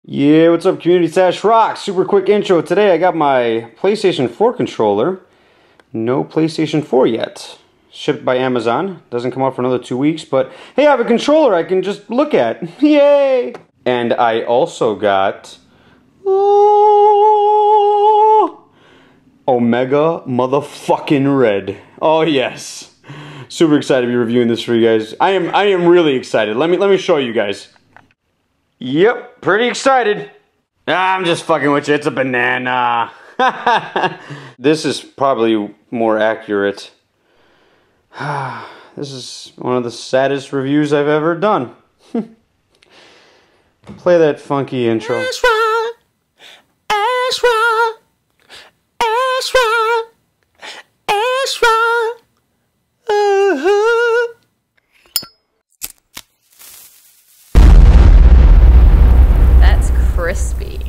Yeah, what's up, community? Sash Rock. Super quick intro. Today I got my PlayStation 4 controller. No PlayStation 4 yet. Shipped by Amazon. Doesn't come out for another 2 weeks, but hey, I have a controller I can just look at. Yay! And I also got Omega motherfucking Red. Oh yes. Super excited to be reviewing this for you guys. I am really excited. Let me show you guys. Yep, pretty excited. I'm just fucking with you. It's a banana. This is probably more accurate. This is one of the saddest reviews I've ever done. Play that funky intro. Ezra, Ezra, Ezra, Ezra. That's crispy.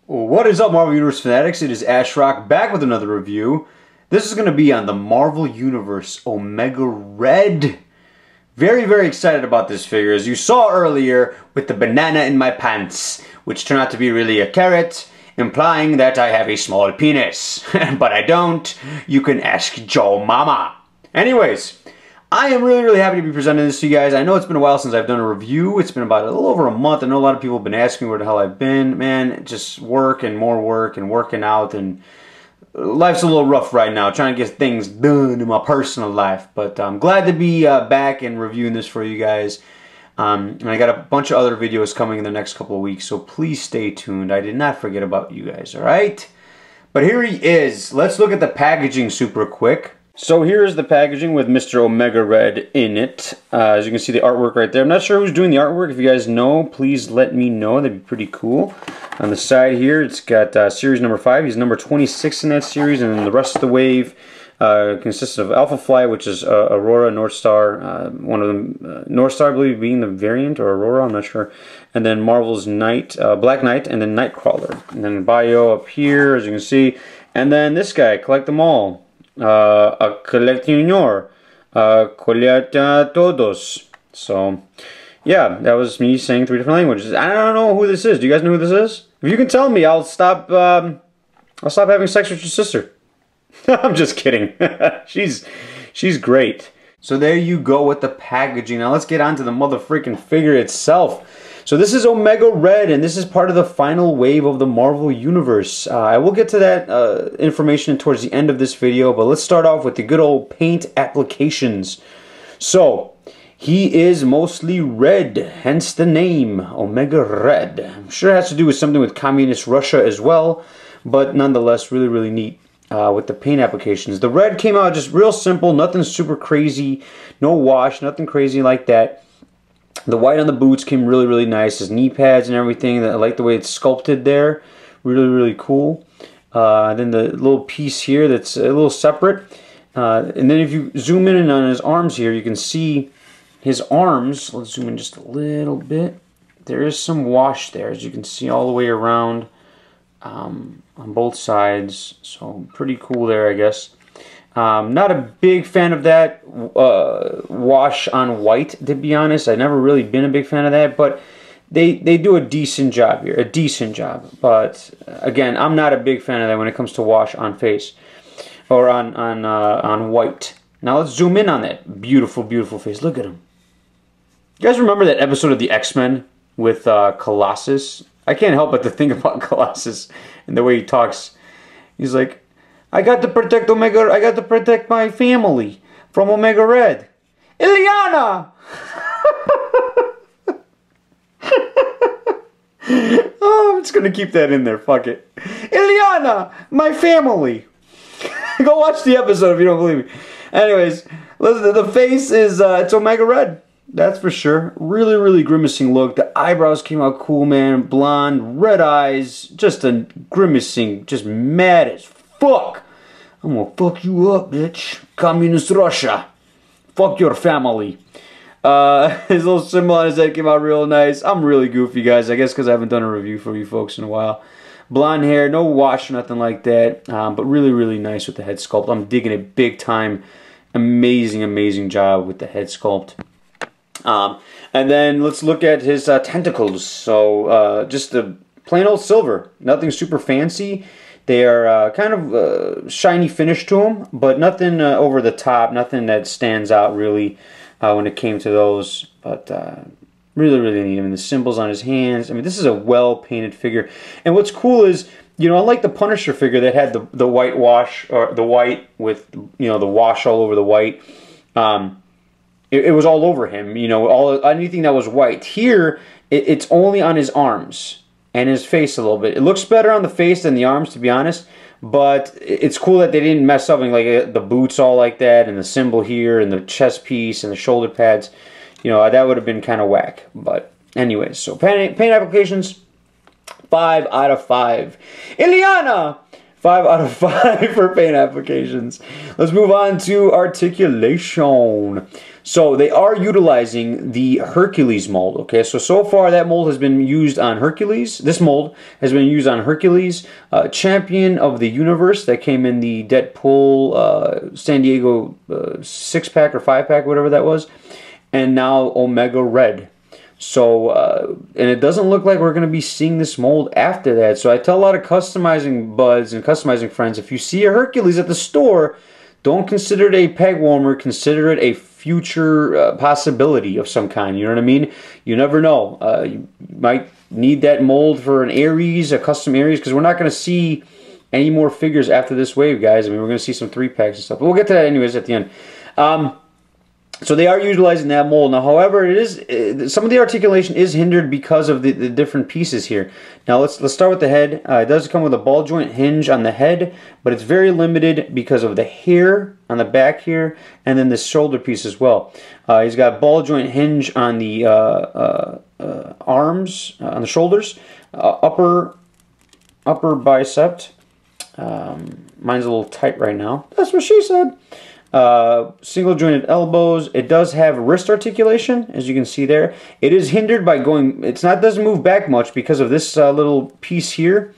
What is up, Marvel Universe fanatics? It is Ashrock back with another review. This is going to be on the Marvel Universe Omega Red. Very, very excited about this figure. As you saw earlier with the banana in my pants, which turned out to be really a carrot, implying that I have a small penis. But I don't. You can ask Joe Mama. Anyways, I am really, really happy to be presenting this to you guys. I know it's been a while since I've done a review. It's been about a little over a month. I know a lot of people have been asking where the hell I've been. Man, just work and more work and working out, and life's a little rough right now, trying to get things done in my personal life. But I'm glad to be back and reviewing this for you guys. And I got a bunch of other videos coming in the next couple of weeks, so please stay tuned. I did not forget about you guys, alright? But here he is. Let's look at the packaging super quick. So here's the packaging with Mr. Omega Red in it. As you can see, the artwork right there. I'm not sure who's doing the artwork. If you guys know, please let me know. That'd be pretty cool. On the side here, it's got series number 5. He's number 26 in that series, and then the rest of the wave consists of Alpha Fly, which is Aurora, North Star, one of them, North Star, I believe, being the variant, or Aurora, I'm not sure. And then Marvel's Knight, Black Knight, and then Nightcrawler. And then Bio up here, as you can see. And then this guy, collect them all. A coleccionor, colecta todos. So, yeah, that was me saying 3 different languages. I don't know who this is. Do you guys know who this is? If you can tell me, I'll stop having sex with your sister. I'm just kidding. she's great. So there you go with the packaging. Now let's get on to the motherfreaking figure itself. So this is Omega Red, and this is part of the final wave of the Marvel Universe. I will get to that information towards the end of this video, but let's start off with the good old paint applications. So, he is mostly red, hence the name, Omega Red. I'm sure it has to do with something with communist Russia as well, but nonetheless, really, really neat with the paint applications. The red came out just real simple, nothing super crazy, no wash, nothing crazy like that. The white on the boots came really, really nice. His knee pads and everything. I like the way it's sculpted there. Really, really cool. Then the little piece here that's a little separate. And then if you zoom in on his arms here, you can see his arms. Let's zoom in just a little bit. There is some wash there, as you can see all the way around on both sides. So pretty cool there, I guess. Not a big fan of that wash on white, to be honest. I've never really been a big fan of that, but they do a decent job here, a decent job. But again, I'm not a big fan of that when it comes to wash on face or on white. Now let's zoom in on that beautiful, beautiful face. Look at him. You guys remember that episode of the X-Men with Colossus? I can't help but to think about Colossus and the way he talks. He's like, I got to protect Omega. I got to protect my family from Omega Red. Ileana! Oh, I'm just gonna keep that in there. Fuck it. Ileana, my family. Go watch the episode if you don't believe me. Anyways, listen. The face is it's Omega Red. That's for sure. Really, really grimacing look. The eyebrows came out cool, man. Blonde, red eyes. Just a grimacing, just mad as fuck. I'm gonna fuck you up, bitch. Communist Russia. Fuck your family. His little symbol on his head came out real nice. I'm really goofy, guys. I guess because I haven't done a review for you folks in a while. Blonde hair, no wash, nothing like that. But really, really nice with the head sculpt. I'm digging it big time. Amazing, amazing job with the head sculpt. And then let's look at his tentacles. So just the plain old silver, nothing super fancy. They are kind of shiny finish to them, but nothing over the top, nothing that stands out really when it came to those. But really, really neat. I mean, the symbols on his hands. I mean, this is a well-painted figure. And what's cool is, you know, unlike the Punisher figure that had the white wash, or the white with, you know, the wash all over the white, it was all over him, you know, anything that was white. Here, it's only on his arms and his face a little bit. It looks better on the face than the arms, to be honest, but it's cool that they didn't mess up, like the boots all like that, and the symbol here, and the chest piece, and the shoulder pads. You know, that would have been kind of whack. But anyways, so paint applications, 5 out of 5. Ileana, 5 out of 5 for paint applications. Let's move on to articulation. So they are utilizing the Hercules mold, okay? So far that mold has been used on Hercules. This mold has been used on Hercules, Champion of the Universe that came in the Deadpool San Diego 6-pack or 5-pack, whatever that was, and now Omega Red. So, and it doesn't look like we're going to be seeing this mold after that. So I tell a lot of customizing buds and customizing friends, if you see a Hercules at the store, don't consider it a peg warmer, consider it a future possibility of some kind, you know what I mean? You never know. You might need that mold for an Ares, a custom Ares, because we're not going to see any more figures after this wave, guys. I mean, we're going to see some 3-packs and stuff, but we'll get to that anyways at the end. So they are utilizing that mold. Now, however, it is some of the articulation is hindered because of the different pieces here. Now, let's start with the head. It does come with a ball joint hinge on the head, but it's very limited because of the hair on the back here, and then the shoulder piece as well. He's got ball joint hinge on the arms, on the shoulders, upper bicep. Mine's a little tight right now. That's what she said. Single jointed elbows. It does have wrist articulation, as you can see there. It is hindered by going, doesn't move back much because of this little piece here,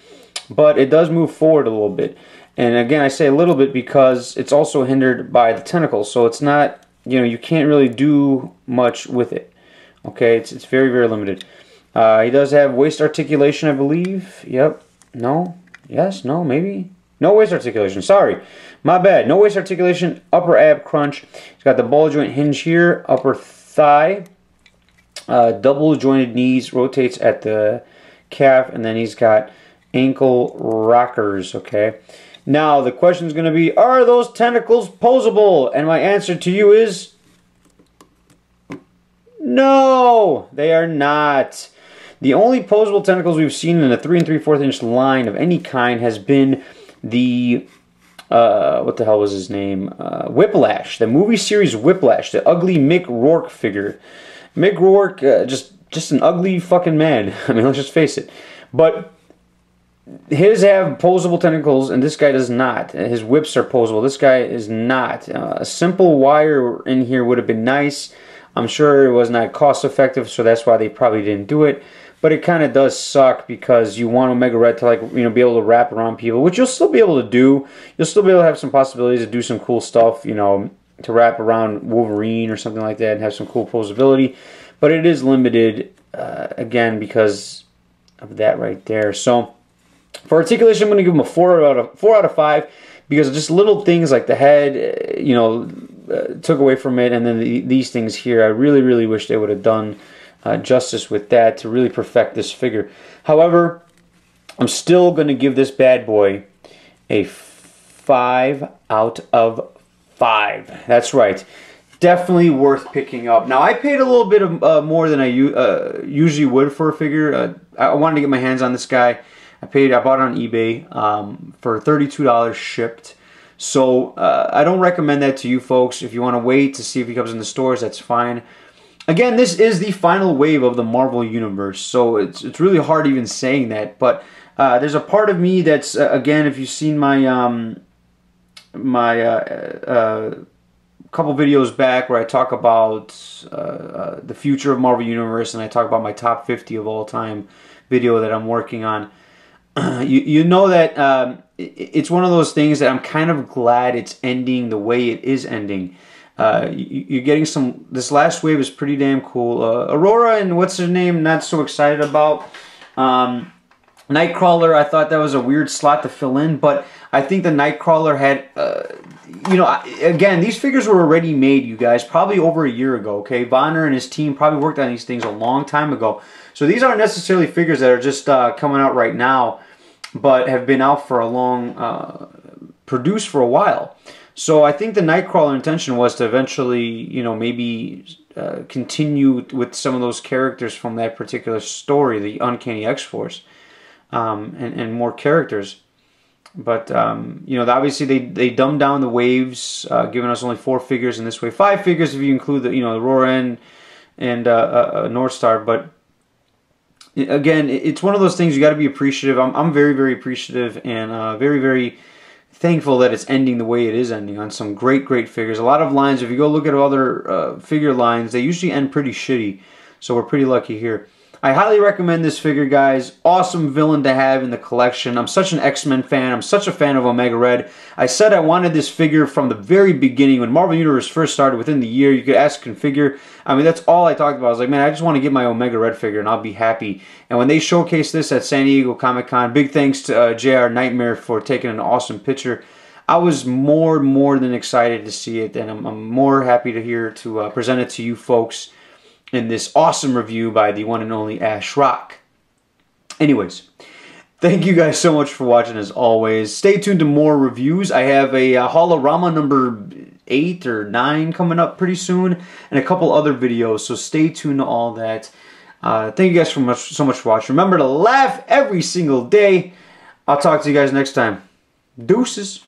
but it does move forward a little bit. And again, I say a little bit because it's also hindered by the tentacles, so it's not, you know, you can't really do much with it. Okay, it's very, very limited. He does have waist articulation, I believe. Yep. No. Yes. No. Maybe. No waist articulation. Sorry. My bad. No waist articulation. Upper ab crunch. He's got the ball joint hinge here. Upper thigh. Double jointed knees. Rotates at the calf. And then he's got ankle rockers. Okay. Now, the question is going to be, are those tentacles posable? And my answer to you is no, they are not. The only posable tentacles we've seen in a 3 3/4 inch line of any kind has been the, what the hell was his name? Whiplash, the movie series Whiplash, the ugly Mick Rourke figure. Mick Rourke, just an ugly fucking man. I mean, let's just face it. But his have posable tentacles, and this guy does not. His whips are posable. This guy is not. A simple wire in here would have been nice. I'm sure it was not cost effective, so that's why they probably didn't do it. But it kind of does suck because you want Omega Red to, like, you know, be able to wrap around people, which you'll still be able to do. You'll still be able to have some possibilities to do some cool stuff, you know, to wrap around Wolverine or something like that and have some cool posability. But it is limited, again, because of that right there. So for articulation, I'm going to give him a 4 out of 5 because just little things like the head, you know, took away from it, and then these things here, I really, really wish they would have done justice with that to really perfect this figure. However, I'm still going to give this bad boy a 5 out of 5. That's right. Definitely worth picking up. Now, I paid a little bit of more than I usually would for a figure. I wanted to get my hands on this guy. I bought it on eBay for $32 shipped. So I don't recommend that to you folks. If you want to wait to see if he comes in the stores, that's fine. Again, this is the final wave of the Marvel Universe, so it's really hard even saying that. But there's a part of me that's, again, if you've seen my couple videos back where I talk about the future of Marvel Universe, and I talk about my top 50 of all time video that I'm working on, you know that it's one of those things that I'm kind of glad it's ending the way it is ending. You're getting some. This last wave is pretty damn cool. Aurora and what's her name? Not so excited about. Nightcrawler, I thought that was a weird slot to fill in, but I think the Nightcrawler had, you know, again, these figures were already made, you guys, probably over a year ago, okay? Bonner and his team probably worked on these things a long time ago. So these aren't necessarily figures that are just coming out right now, but have been out for a long, produced for a while. So I think the Nightcrawler intention was to eventually, you know, maybe continue with some of those characters from that particular story, the Uncanny X-Force. And more characters, but you know, obviously they dumbed down the waves, giving us only 4 figures in this wave, 5 figures if you include the, you know, the Aurora and North Star. But again, it's one of those things you got to be appreciative. I'm very, very appreciative and very, very thankful that it's ending the way it is ending on some great figures. A lot of lines, if you go look at other figure lines, they usually end pretty shitty. So we're pretty lucky here. I highly recommend this figure, guys. Awesome villain to have in the collection. I'm such an X-Men fan. I'm such a fan of Omega Red. I said I wanted this figure from the very beginning. When Marvel Universe first started, within the year, you could ask configure. I mean, that's all I talked about. I was like, man, I just want to get my Omega Red figure and I'll be happy. And when they showcased this at San Diego Comic-Con, big thanks to JR Nightmare for taking an awesome picture. I was more than excited to see it, and I'm more happy to present it to you folks in this awesome review by the one and only Ash Rock. Anyways, thank you guys so much for watching as always. Stay tuned to more reviews. I have a Holorama number 8 or 9 coming up pretty soon, and a couple other videos, so stay tuned to all that. Thank you guys so much for watching. Remember to laugh every single day. I'll talk to you guys next time. Deuces.